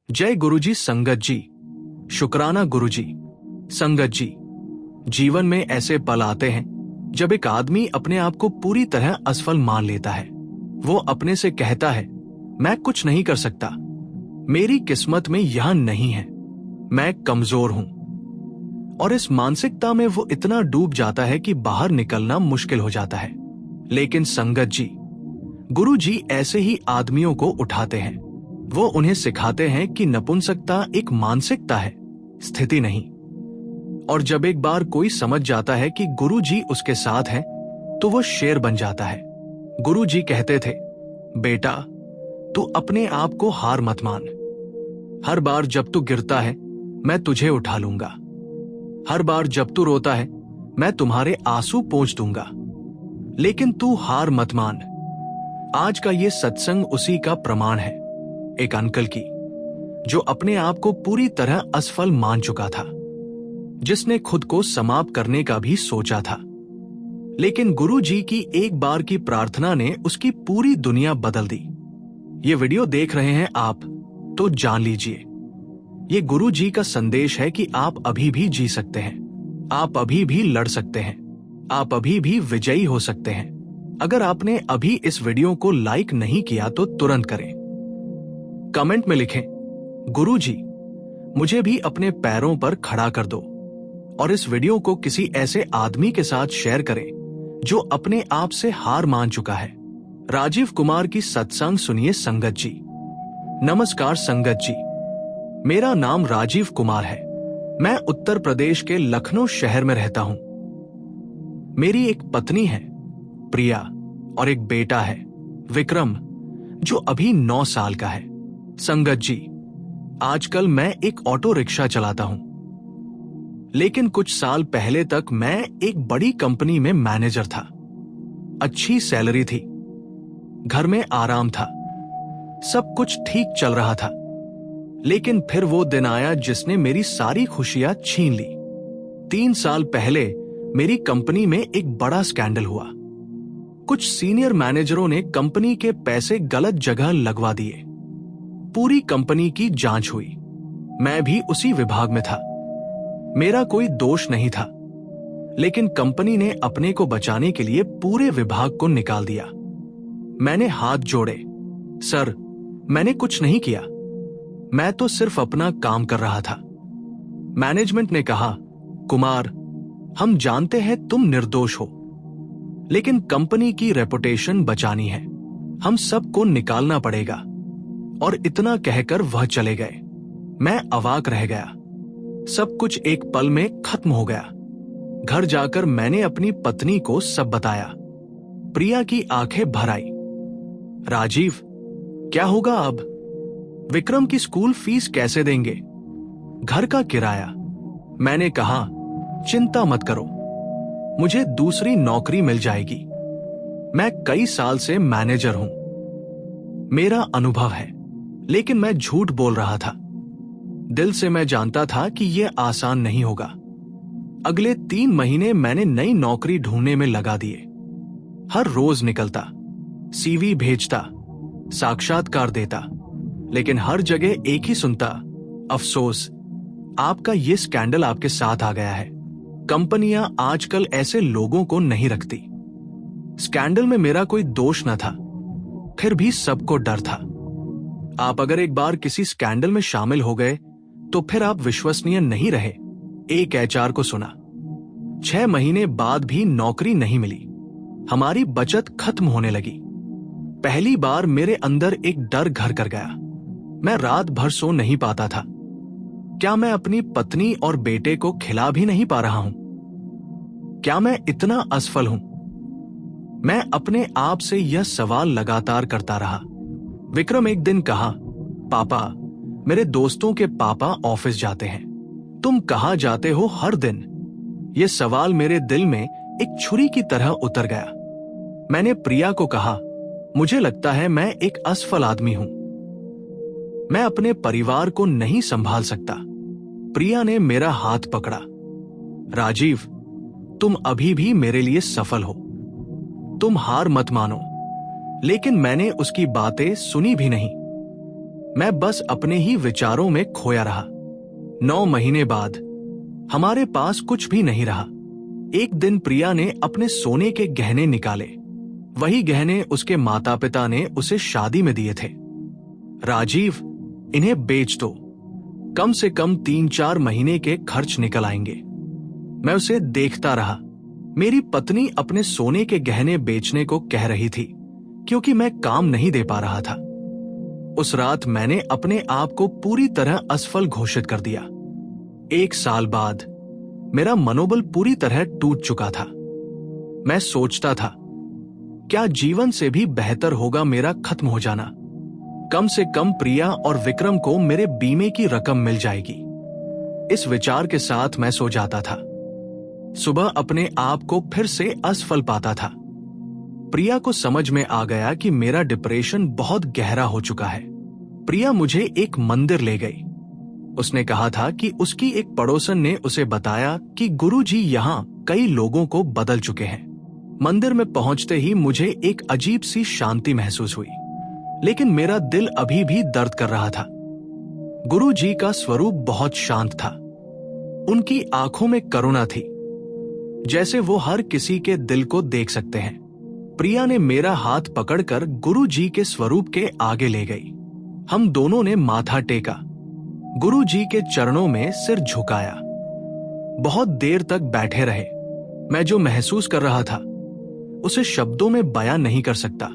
जय गुरुजी संगत जी, शुक्राना गुरुजी। संगत जी, जीवन में ऐसे पल आते हैं जब एक आदमी अपने आप को पूरी तरह असफल मान लेता है। वो अपने से कहता है, मैं कुछ नहीं कर सकता, मेरी किस्मत में यह नहीं है, मैं कमजोर हूं। और इस मानसिकता में वो इतना डूब जाता है कि बाहर निकलना मुश्किल हो जाता है। लेकिन संगत जी, गुरु जी ऐसे ही आदमियों को उठाते हैं। वो उन्हें सिखाते हैं कि नपुंसकता एक मानसिकता है, स्थिति नहीं। और जब एक बार कोई समझ जाता है कि गुरु जी उसके साथ हैं, तो वो शेर बन जाता है। गुरु जी कहते थे, बेटा तू अपने आप को हार मत मान। हर बार जब तू गिरता है, मैं तुझे उठा लूंगा। हर बार जब तू रोता है, मैं तुम्हारे आंसू पोंछ दूंगा। लेकिन तू हार मत मान। आज का ये सत्संग उसी का प्रमाण है। एक अंकल की, जो अपने आप को पूरी तरह असफल मान चुका था, जिसने खुद को समाप्त करने का भी सोचा था। लेकिन गुरु जी की एक बार की प्रार्थना ने उसकी पूरी दुनिया बदल दी। ये वीडियो देख रहे हैं आप, तो जान लीजिए, ये गुरु जी का संदेश है कि आप अभी भी जी सकते हैं, आप अभी भी लड़ सकते हैं, आप अभी भी विजयी हो सकते हैं। अगर आपने अभी इस वीडियो को लाइक नहीं किया तो तुरंत करें। कमेंट में लिखें, गुरुजी मुझे भी अपने पैरों पर खड़ा कर दो। और इस वीडियो को किसी ऐसे आदमी के साथ शेयर करें जो अपने आप से हार मान चुका है। राजीव कुमार की सत्संग सुनिए संगत जी। नमस्कार संगत जी, मेरा नाम राजीव कुमार है। मैं उत्तर प्रदेश के लखनऊ शहर में रहता हूं। मेरी एक पत्नी है प्रिया, और एक बेटा है विक्रम, जो अभी 9 साल का है। संगत जी, आजकल मैं एक ऑटो रिक्शा चलाता हूं, लेकिन कुछ साल पहले तक मैं एक बड़ी कंपनी में मैनेजर था। अच्छी सैलरी थी, घर में आराम था, सब कुछ ठीक चल रहा था। लेकिन फिर वो दिन आया जिसने मेरी सारी खुशियां छीन ली। 3 साल पहले मेरी कंपनी में एक बड़ा स्कैंडल हुआ। कुछ सीनियर मैनेजरों ने कंपनी के पैसे गलत जगह लगवा दिए। पूरी कंपनी की जांच हुई, मैं भी उसी विभाग में था। मेरा कोई दोष नहीं था, लेकिन कंपनी ने अपने को बचाने के लिए पूरे विभाग को निकाल दिया। मैंने हाथ जोड़े, सर मैंने कुछ नहीं किया, मैं तो सिर्फ अपना काम कर रहा था। मैनेजमेंट ने कहा, कुमार हम जानते हैं तुम निर्दोष हो, लेकिन कंपनी की रेपुटेशन बचानी है, हम सबको निकालना पड़ेगा। और इतना कहकर वह चले गए। मैं अवाक रह गया। सब कुछ एक पल में खत्म हो गया। घर जाकर मैंने अपनी पत्नी को सब बताया। प्रिया की आंखें भर आई। राजीव, क्या होगा अब? विक्रम की स्कूल फीस कैसे देंगे? घर का किराया? मैंने कहा, चिंता मत करो, मुझे दूसरी नौकरी मिल जाएगी। मैं कई साल से मैनेजर हूं, मेरा अनुभव है। लेकिन मैं झूठ बोल रहा था। दिल से मैं जानता था कि यह आसान नहीं होगा। अगले 3 महीने मैंने नई नौकरी ढूंढने में लगा दिए। हर रोज निकलता, सीवी भेजता, साक्षात्कार देता, लेकिन हर जगह एक ही सुनता, अफसोस, आपका ये स्कैंडल आपके साथ आ गया है। कंपनियां आजकल ऐसे लोगों को नहीं रखती। स्कैंडल में मेरा कोई दोष न था, फिर भी सबको डर था। आप अगर एक बार किसी स्कैंडल में शामिल हो गए तो फिर आप विश्वसनीय नहीं रहे। एक एचआर को सुना, 6 महीने बाद भी नौकरी नहीं मिली। हमारी बचत खत्म होने लगी। पहली बार मेरे अंदर एक डर घर कर गया। मैं रात भर सो नहीं पाता था। क्या मैं अपनी पत्नी और बेटे को खिला भी नहीं पा रहा हूं? क्या मैं इतना असफल हूं? मैं अपने आप से यह सवाल लगातार करता रहा। विक्रम एक दिन कहा, पापा मेरे दोस्तों के पापा ऑफिस जाते हैं, तुम कहां जाते हो हर दिन? यह सवाल मेरे दिल में एक छुरी की तरह उतर गया। मैंने प्रिया को कहा, मुझे लगता है मैं एक असफल आदमी हूं, मैं अपने परिवार को नहीं संभाल सकता। प्रिया ने मेरा हाथ पकड़ा, राजीव तुम अभी भी मेरे लिए सफल हो, तुम हार मत मानो। लेकिन मैंने उसकी बातें सुनी भी नहीं। मैं बस अपने ही विचारों में खोया रहा। 9 महीने बाद हमारे पास कुछ भी नहीं रहा। एक दिन प्रिया ने अपने सोने के गहने निकाले। वही गहने उसके माता पिता ने उसे शादी में दिए थे। राजीव, इन्हें बेच दो, कम से कम 3-4 महीने के खर्च निकल आएंगे। मैं उसे देखता रहा। मेरी पत्नी अपने सोने के गहने बेचने को कह रही थी क्योंकि मैं काम नहीं दे पा रहा था। उस रात मैंने अपने आप को पूरी तरह असफल घोषित कर दिया। 1 साल बाद मेरा मनोबल पूरी तरह टूट चुका था। मैं सोचता था, क्या जीवन से भी बेहतर होगा मेरा खत्म हो जाना? कम से कम प्रिया और विक्रम को मेरे बीमे की रकम मिल जाएगी। इस विचार के साथ मैं सो जाता था। सुबह अपने आप को फिर से असफल पाता था। प्रिया को समझ में आ गया कि मेरा डिप्रेशन बहुत गहरा हो चुका है। प्रिया मुझे एक मंदिर ले गई। उसने कहा था कि उसकी एक पड़ोसन ने उसे बताया कि गुरुजी यहाँ कई लोगों को बदल चुके हैं। मंदिर में पहुंचते ही मुझे एक अजीब सी शांति महसूस हुई, लेकिन मेरा दिल अभी भी दर्द कर रहा था। गुरुजी का स्वरूप बहुत शांत था। उनकी आंखों में करुणा थी, जैसे वो हर किसी के दिल को देख सकते हैं। प्रिया ने मेरा हाथ पकड़कर गुरुजी के स्वरूप के आगे ले गई। हम दोनों ने माथा टेका, गुरुजी के चरणों में सिर झुकाया। बहुत देर तक बैठे रहे। मैं जो महसूस कर रहा था उसे शब्दों में बयां नहीं कर सकता।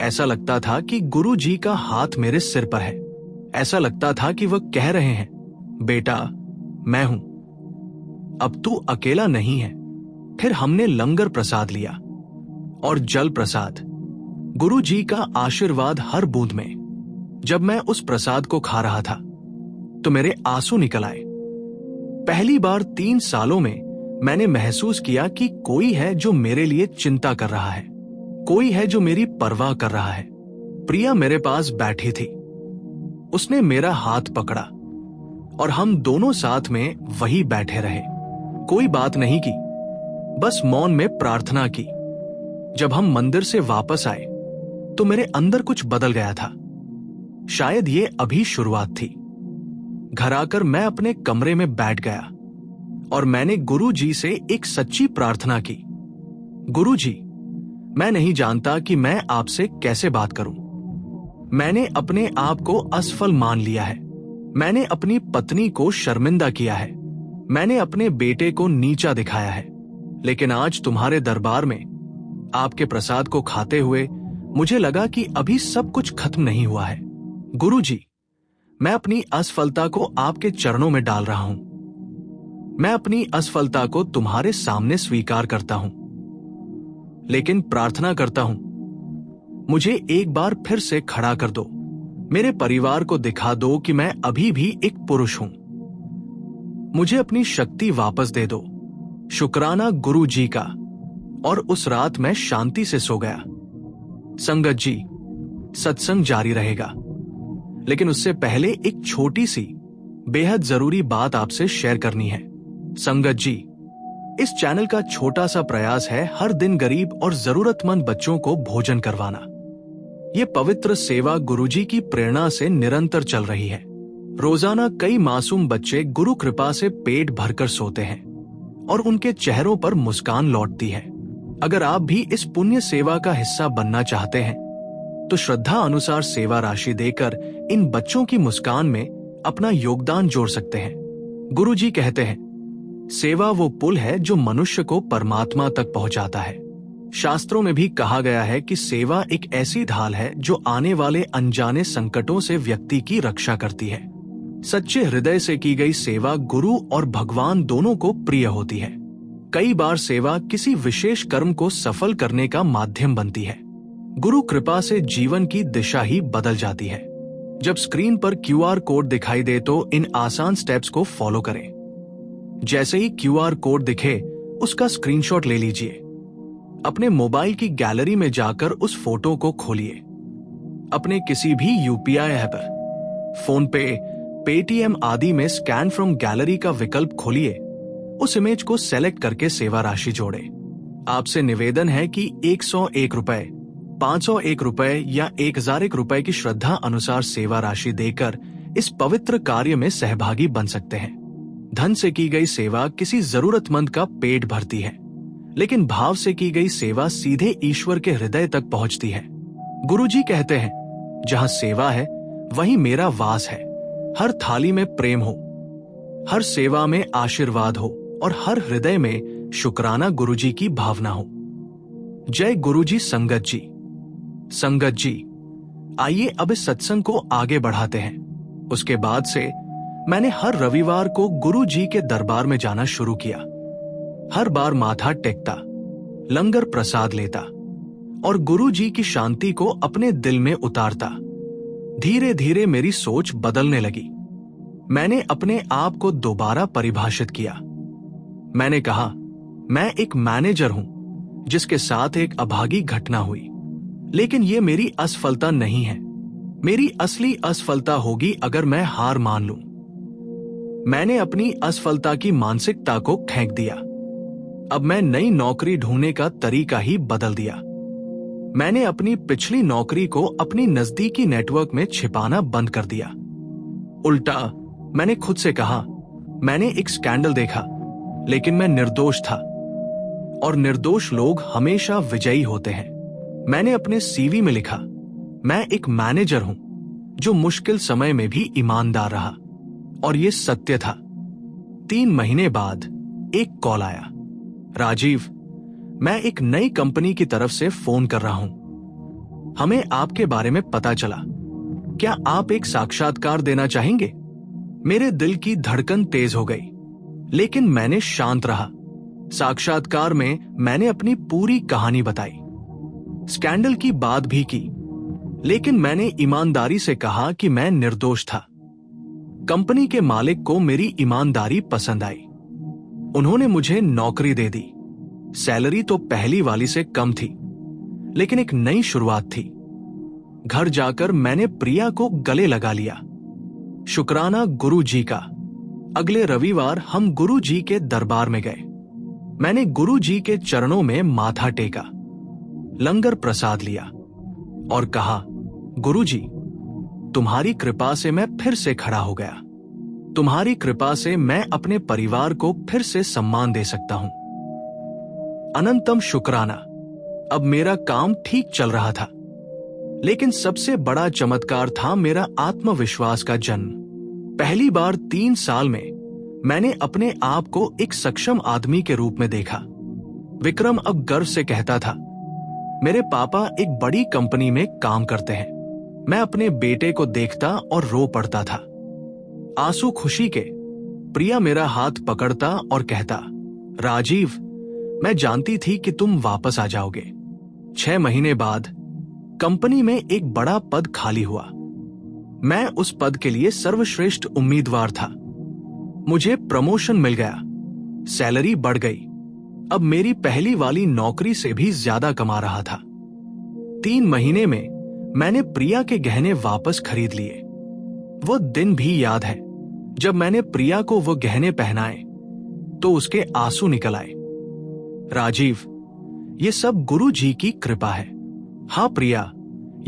ऐसा लगता था कि गुरुजी का हाथ मेरे सिर पर है। ऐसा लगता था कि वह कह रहे हैं, बेटा मैं हूं, अब तू अकेला नहीं है। फिर हमने लंगर प्रसाद लिया और जल प्रसाद, गुरुजी का आशीर्वाद हर बूंद में। जब मैं उस प्रसाद को खा रहा था तो मेरे आंसू निकल आए। पहली बार 3 सालों में मैंने महसूस किया कि कोई है जो मेरे लिए चिंता कर रहा है, कोई है जो मेरी परवाह कर रहा है। प्रिया मेरे पास बैठी थी। उसने मेरा हाथ पकड़ा और हम दोनों साथ में वहीं बैठे रहे। कोई बात नहीं की, बस मौन में प्रार्थना की। जब हम मंदिर से वापस आए तो मेरे अंदर कुछ बदल गया था। शायद ये अभी शुरुआत थी। घर आकर मैं अपने कमरे में बैठ गया और मैंने गुरुजी से एक सच्ची प्रार्थना की। गुरुजी, मैं नहीं जानता कि मैं आपसे कैसे बात करूं। मैंने अपने आप को असफल मान लिया है। मैंने अपनी पत्नी को शर्मिंदा किया है। मैंने अपने बेटे को नीचा दिखाया है। लेकिन आज तुम्हारे दरबार में आपके प्रसाद को खाते हुए मुझे लगा कि अभी सब कुछ खत्म नहीं हुआ है। गुरुजी, मैं अपनी असफलता को आपके चरणों में डाल रहा हूं। मैं अपनी असफलता को तुम्हारे सामने स्वीकार करता हूं, लेकिन प्रार्थना करता हूं, मुझे एक बार फिर से खड़ा कर दो। मेरे परिवार को दिखा दो कि मैं अभी भी एक पुरुष हूं। मुझे अपनी शक्ति वापस दे दो। शुक्राना गुरुजी का। और उस रात मैं शांति से सो गया। संगत जी, सत्संग जारी रहेगा, लेकिन उससे पहले एक छोटी सी बेहद जरूरी बात आपसे शेयर करनी है। संगत जी, इस चैनल का छोटा सा प्रयास है हर दिन गरीब और जरूरतमंद बच्चों को भोजन करवाना। ये पवित्र सेवा गुरुजी की प्रेरणा से निरंतर चल रही है। रोजाना कई मासूम बच्चे गुरु कृपा से पेट भरकर सोते हैं और उनके चेहरों पर मुस्कान लौटती है। अगर आप भी इस पुण्य सेवा का हिस्सा बनना चाहते हैं तो श्रद्धा अनुसार सेवा राशि देकर इन बच्चों की मुस्कान में अपना योगदान जोड़ सकते हैं। गुरुजी कहते हैं, सेवा वो पुल है जो मनुष्य को परमात्मा तक पहुंचाता है। शास्त्रों में भी कहा गया है कि सेवा एक ऐसी ढाल है जो आने वाले अनजाने संकटों से व्यक्ति की रक्षा करती है। सच्चे हृदय से की गई सेवा गुरु और भगवान दोनों को प्रिय होती है। कई बार सेवा किसी विशेष कर्म को सफल करने का माध्यम बनती है। गुरु कृपा से जीवन की दिशा ही बदल जाती है। जब स्क्रीन पर QR कोड दिखाई दे तो इन आसान स्टेप्स को फॉलो करें। जैसे ही QR कोड दिखे उसका स्क्रीनशॉट ले लीजिए। अपने मोबाइल की गैलरी में जाकर उस फोटो को खोलिए। अपने किसी भी UPI ऐप, फोन पे, पेटीएम आदि में स्कैन फ्रॉम गैलरी का विकल्प खोलिए। उस इमेज को सेलेक्ट करके सेवा राशि जोड़े। आपसे निवेदन है कि 101 रुपए 501 रुपए या 1001 रुपए की श्रद्धा अनुसार सेवा राशि देकर इस पवित्र कार्य में सहभागी बन सकते हैं। धन से की गई सेवा किसी जरूरतमंद का पेट भरती है, लेकिन भाव से की गई सेवा सीधे ईश्वर के हृदय तक पहुंचती है। गुरुजी कहते हैं, जहां सेवा है वहीं मेरा वास है। हर थाली में प्रेम हो, हर सेवा में आशीर्वाद हो और हर हृदय में शुक्राना गुरुजी की भावना हो। जय गुरुजी संगत जी। संगत जी, आइए अब इस सत्संग को आगे बढ़ाते हैं। उसके बाद से मैंने हर रविवार को गुरु जी के दरबार में जाना शुरू किया। हर बार माथा टेकता, लंगर प्रसाद लेता और गुरु जी की शांति को अपने दिल में उतारता। धीरे धीरे मेरी सोच बदलने लगी। मैंने अपने आप को दोबारा परिभाषित किया। मैंने कहा, मैं एक मैनेजर हूं जिसके साथ एक अभागी घटना हुई, लेकिन यह मेरी असफलता नहीं है। मेरी असली असफलता होगी अगर मैं हार मान लूं। मैंने अपनी असफलता की मानसिकता को फेंक दिया। अब मैं नई नौकरी ढूंढने का तरीका ही बदल दिया। मैंने अपनी पिछली नौकरी को अपनी नजदीकी नेटवर्क में छिपाना बंद कर दिया। उल्टा मैंने खुद से कहा, मैंने एक स्कैंडल देखा, लेकिन मैं निर्दोष था और निर्दोष लोग हमेशा विजयी होते हैं। मैंने अपने सीवी में लिखा, मैं एक मैनेजर हूं जो मुश्किल समय में भी ईमानदार रहा, और ये सत्य था। 3 महीने बाद एक कॉल आया, राजीव, मैं एक नई कंपनी की तरफ से फोन कर रहा हूं। हमें आपके बारे में पता चला। क्या आप एक साक्षात्कार देना चाहेंगे? मेरे दिल की धड़कन तेज हो गई, लेकिन मैंने शांत रहा। साक्षात्कार में मैंने अपनी पूरी कहानी बताई, स्कैंडल की बात भी की, लेकिन मैंने ईमानदारी से कहा कि मैं निर्दोष था। कंपनी के मालिक को मेरी ईमानदारी पसंद आई। उन्होंने मुझे नौकरी दे दी। सैलरी तो पहली वाली से कम थी, लेकिन एक नई शुरुआत थी। घर जाकर मैंने प्रिया को गले लगा लिया। शुक्राना गुरु जी का। अगले रविवार हम गुरु जी के दरबार में गए। मैंने गुरु जी के चरणों में माथा टेका, लंगर प्रसाद लिया और कहा, गुरु जी, तुम्हारी कृपा से मैं फिर से खड़ा हो गया। तुम्हारी कृपा से मैं अपने परिवार को फिर से सम्मान दे सकता हूं। अनंतम शुक्राना। अब मेरा काम ठीक चल रहा था, लेकिन सबसे बड़ा चमत्कार था मेरा आत्मविश्वास का जन्म। पहली बार 3 साल में मैंने अपने आप को एक सक्षम आदमी के रूप में देखा। विक्रम अब गर्व से कहता था, मेरे पापा एक बड़ी कंपनी में काम करते हैं। मैं अपने बेटे को देखता और रो पड़ता था। आंसू खुशी के। प्रिया मेरा हाथ पकड़ता और कहता, राजीव, मैं जानती थी कि तुम वापस आ जाओगे। 6 महीने बाद कंपनी में एक बड़ा पद खाली हुआ। मैं उस पद के लिए सर्वश्रेष्ठ उम्मीदवार था। मुझे प्रमोशन मिल गया, सैलरी बढ़ गई। अब मेरी पहली वाली नौकरी से भी ज्यादा कमा रहा था। 3 महीने में मैंने प्रिया के गहने वापस खरीद लिए। वो दिन भी याद है जब मैंने प्रिया को वो गहने पहनाए तो उसके आंसू निकल आए। राजीव, ये सब गुरु जी की कृपा है। हाँ प्रिया,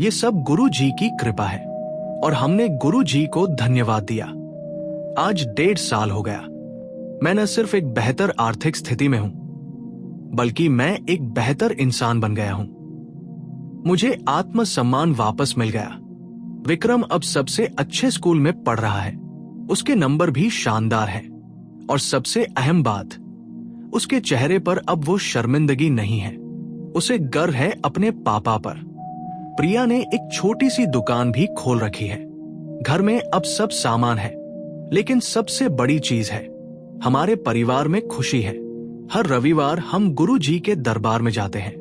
ये सब गुरु जी की कृपा है और हमने गुरु जी को धन्यवाद दिया। आज 1.5 साल हो गया। मैं न सिर्फ एक बेहतर आर्थिक स्थिति में हूं, बल्कि मैं एक बेहतर इंसान बन गया हूं। मुझे आत्मसम्मान वापस मिल गया। विक्रम अब सबसे अच्छे स्कूल में पढ़ रहा है। उसके नंबर भी शानदार हैं। और सबसे अहम बात, उसके चेहरे पर अब वो शर्मिंदगी नहीं है। उसे गर्व है अपने पापा पर। प्रिया ने एक छोटी सी दुकान भी खोल रखी है। घर में अब सब सामान है, लेकिन सबसे बड़ी चीज है, हमारे परिवार में खुशी है। हर रविवार हम गुरु जी के दरबार में जाते हैं।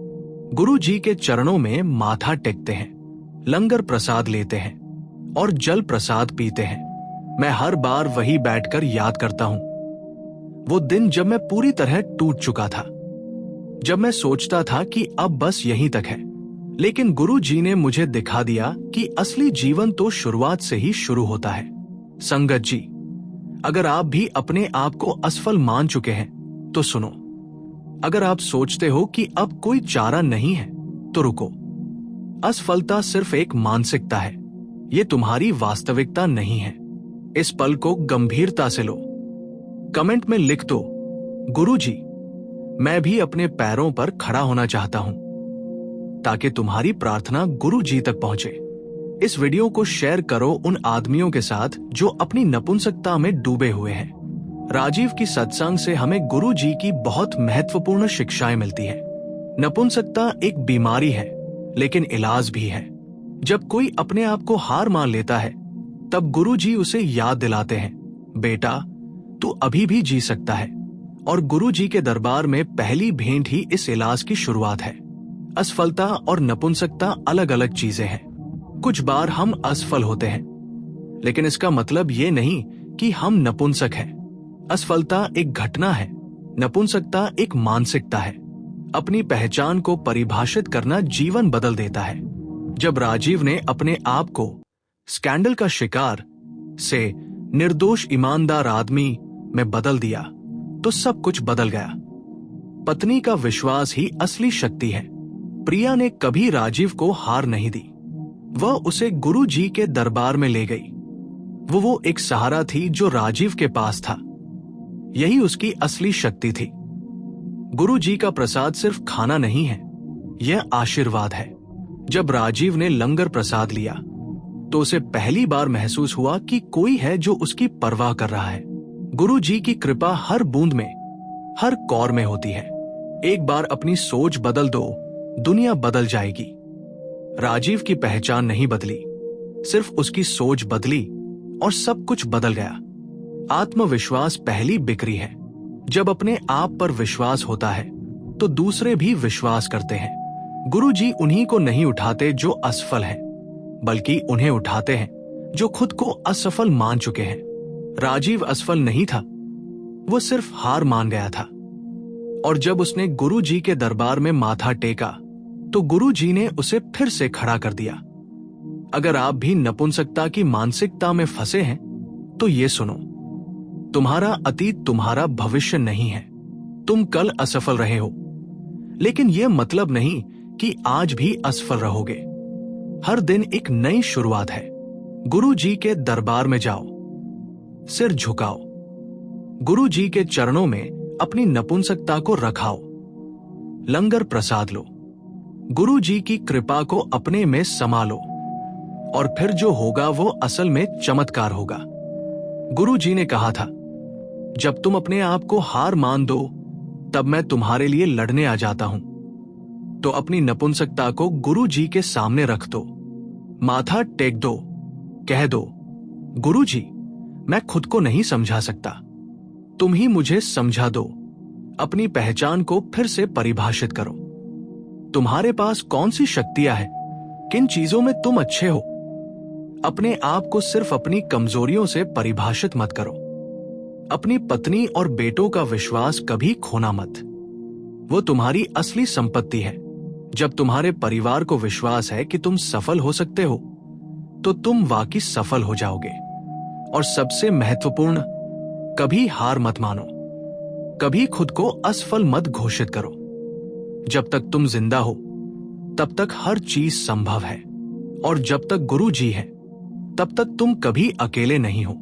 गुरु जी के चरणों में माथा टेकते हैं, लंगर प्रसाद लेते हैं और जल प्रसाद पीते हैं। मैं हर बार वही बैठकर याद करता हूं, वो दिन जब मैं पूरी तरह टूट चुका था, जब मैं सोचता था कि अब बस यहीं तक है। लेकिन गुरु जी ने मुझे दिखा दिया कि असली जीवन तो शुरुआत से ही शुरू होता है। संगत जी, अगर आप भी अपने आप को असफल मान चुके हैं तो सुनो। अगर आप सोचते हो कि अब कोई चारा नहीं है तो रुको। असफलता सिर्फ एक मानसिकता है, ये तुम्हारी वास्तविकता नहीं है। इस पल को गंभीरता से लो। कमेंट में लिख दो, गुरुजी, मैं भी अपने पैरों पर खड़ा होना चाहता हूं, ताकि तुम्हारी प्रार्थना गुरुजी तक पहुंचे। इस वीडियो को शेयर करो उन आदमियों के साथ जो अपनी नपुंसकता में डूबे हुए हैं। राजीव की सत्संग से हमें गुरुजी की बहुत महत्वपूर्ण शिक्षाएं मिलती हैं। नपुंसकता एक बीमारी है, लेकिन इलाज भी है। जब कोई अपने आप को हार मान लेता है, तब गुरुजी उसे याद दिलाते हैं, बेटा, तू अभी भी जी सकता है। और गुरुजी के दरबार में पहली भेंट ही इस इलाज की शुरुआत है। असफलता और नपुंसकता अलग अलग चीजें हैं। कुछ बार हम असफल होते हैं, लेकिन इसका मतलब ये नहीं कि हम नपुंसक हैं। असफलता एक घटना है, नपुंसकता एक मानसिकता है। अपनी पहचान को परिभाषित करना जीवन बदल देता है। जब राजीव ने अपने आप को स्कैंडल का शिकार से निर्दोष ईमानदार आदमी में बदल दिया, तो सब कुछ बदल गया। पत्नी का विश्वास ही असली शक्ति है। प्रिया ने कभी राजीव को हार नहीं दी। वह उसे गुरुजी के दरबार में ले गई। वो एक सहारा थी जो राजीव के पास था। यही उसकी असली शक्ति थी। गुरुजी का प्रसाद सिर्फ खाना नहीं है, यह आशीर्वाद है। जब राजीव ने लंगर प्रसाद लिया, तो उसे पहली बार महसूस हुआ कि कोई है जो उसकी परवाह कर रहा है। गुरुजी की कृपा हर बूंद में, हर कौर में होती है। एक बार अपनी सोच बदल दो, दुनिया बदल जाएगी। राजीव की पहचान नहीं बदली, सिर्फ उसकी सोच बदली और सब कुछ बदल गया। आत्मविश्वास पहली बिक्री है। जब अपने आप पर विश्वास होता है, तो दूसरे भी विश्वास करते हैं। गुरुजी उन्हीं को नहीं उठाते जो असफल हैं, बल्कि उन्हें उठाते हैं जो खुद को असफल मान चुके हैं। राजीव असफल नहीं था, वो सिर्फ हार मान गया था। और जब उसने गुरुजी के दरबार में माथा टेका, तो गुरुजी ने उसे फिर से खड़ा कर दिया। अगर आप भी नपुंसकता की मानसिकता में फंसे हैं, तो ये सुनो, तुम्हारा अतीत तुम्हारा भविष्य नहीं है। तुम कल असफल रहे हो, लेकिन यह मतलब नहीं कि आज भी असफल रहोगे। हर दिन एक नई शुरुआत है। गुरुजी के दरबार में जाओ, सिर झुकाओ, गुरुजी के चरणों में अपनी नपुंसकता को रखाओ, लंगर प्रसाद लो, गुरुजी की कृपा को अपने में समा लो, और फिर जो होगा वो असल में चमत्कार होगा। गुरुजी ने कहा था, जब तुम अपने आप को हार मान दो, तब मैं तुम्हारे लिए लड़ने आ जाता हूं। तो अपनी नपुंसकता को गुरुजी के सामने रख दो, माथा टेक दो, कह दो, गुरुजी, मैं खुद को नहीं समझा सकता, तुम ही मुझे समझा दो। अपनी पहचान को फिर से परिभाषित करो। तुम्हारे पास कौन सी शक्तियां हैं? किन चीजों में तुम अच्छे हो? अपने आप को सिर्फ अपनी कमजोरियों से परिभाषित मत करो। अपनी पत्नी और बेटों का विश्वास कभी खोना मत। वो तुम्हारी असली संपत्ति है। जब तुम्हारे परिवार को विश्वास है कि तुम सफल हो सकते हो, तो तुम वाकई सफल हो जाओगे। और सबसे महत्वपूर्ण, कभी हार मत मानो। कभी खुद को असफल मत घोषित करो। जब तक तुम जिंदा हो, तब तक हर चीज संभव है। और जब तक गुरुजी है, तब तक तुम कभी अकेले नहीं हो।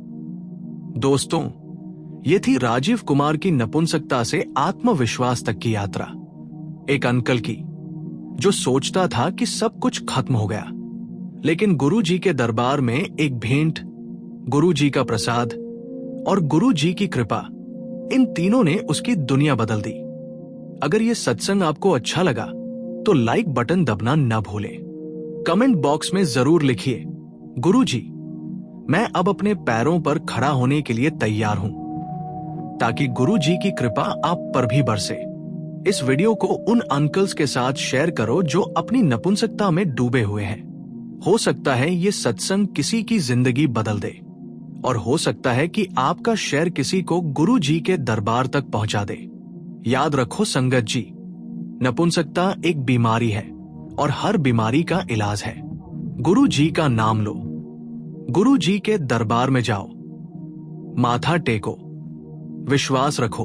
दोस्तों, ये थी राजीव कुमार की नपुंसकता से आत्मविश्वास तक की यात्रा। एक अंकल की, जो सोचता था कि सब कुछ खत्म हो गया, लेकिन गुरुजी के दरबार में एक भेंट, गुरुजी का प्रसाद और गुरुजी की कृपा, इन तीनों ने उसकी दुनिया बदल दी। अगर ये सत्संग आपको अच्छा लगा, तो लाइक बटन दबना न भूलें। कमेंट बॉक्स में जरूर लिखिए, गुरुजी, मैं अब अपने पैरों पर खड़ा होने के लिए तैयार हूं, ताकि गुरुजी की कृपा आप पर भी बरसे। इस वीडियो को उन अंकल्स के साथ शेयर करो जो अपनी नपुंसकता में डूबे हुए हैं। हो सकता है ये सत्संग किसी की जिंदगी बदल दे, और हो सकता है कि आपका शेयर किसी को गुरुजी के दरबार तक पहुंचा दे। याद रखो संगत जी, नपुंसकता एक बीमारी है और हर बीमारी का इलाज है। गुरुजी का नाम लो, गुरुजी के दरबार में जाओ, माथा टेको, विश्वास रखो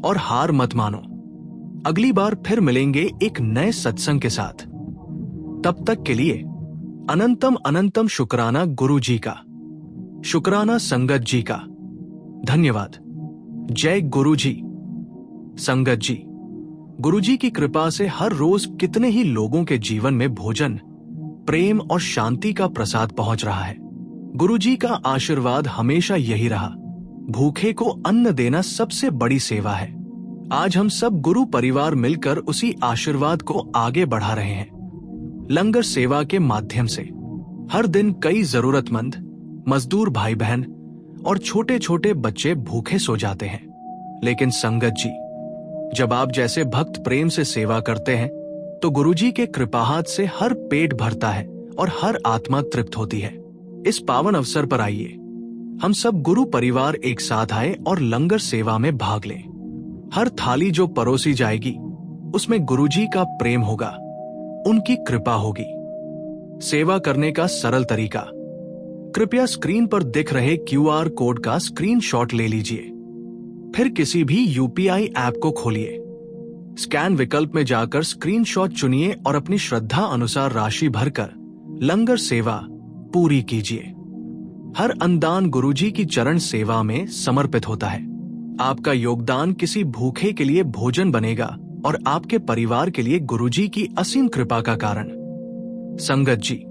और हार मत मानो। अगली बार फिर मिलेंगे एक नए सत्संग के साथ। तब तक के लिए अनंतम अनंतम शुक्राना गुरु जी का, शुक्राना संगत जी का। धन्यवाद। जय गुरु जी। संगत जी, गुरु जी की कृपा से हर रोज कितने ही लोगों के जीवन में भोजन, प्रेम और शांति का प्रसाद पहुंच रहा है। गुरु जी का आशीर्वाद हमेशा यही रहा, भूखे को अन्न देना सबसे बड़ी सेवा है। आज हम सब गुरु परिवार मिलकर उसी आशीर्वाद को आगे बढ़ा रहे हैं। लंगर सेवा के माध्यम से हर दिन कई जरूरतमंद, मजदूर भाई बहन और छोटे छोटे बच्चे भूखे सो जाते हैं। लेकिन संगत जी, जब आप जैसे भक्त प्रेम से सेवा करते हैं तो गुरुजी के कृपाहाथ से हर पेट भरता है और हर आत्मा तृप्त होती है। इस पावन अवसर पर आइए, हम सब गुरु परिवार एक साथ आए और लंगर सेवा में भाग लें। हर थाली जो परोसी जाएगी उसमें गुरुजी का प्रेम होगा, उनकी कृपा होगी। सेवा करने का सरल तरीका, कृपया स्क्रीन पर दिख रहे QR कोड का स्क्रीनशॉट ले लीजिए। फिर किसी भी UPI ऐप को खोलिए, स्कैन विकल्प में जाकर स्क्रीनशॉट चुनिए और अपनी श्रद्धा अनुसार राशि भरकर लंगर सेवा पूरी कीजिए। हर अन्नदान गुरुजी की चरण सेवा में समर्पित होता है। आपका योगदान किसी भूखे के लिए भोजन बनेगा और आपके परिवार के लिए गुरुजी की असीम कृपा का कारण। संगत जी,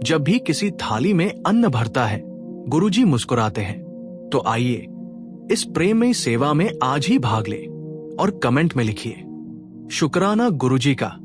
जब भी किसी थाली में अन्न भरता है गुरुजी मुस्कुराते हैं। तो आइए इस प्रेममयी सेवा में आज ही भाग लें और कमेंट में लिखिए, शुक्राना गुरुजी का।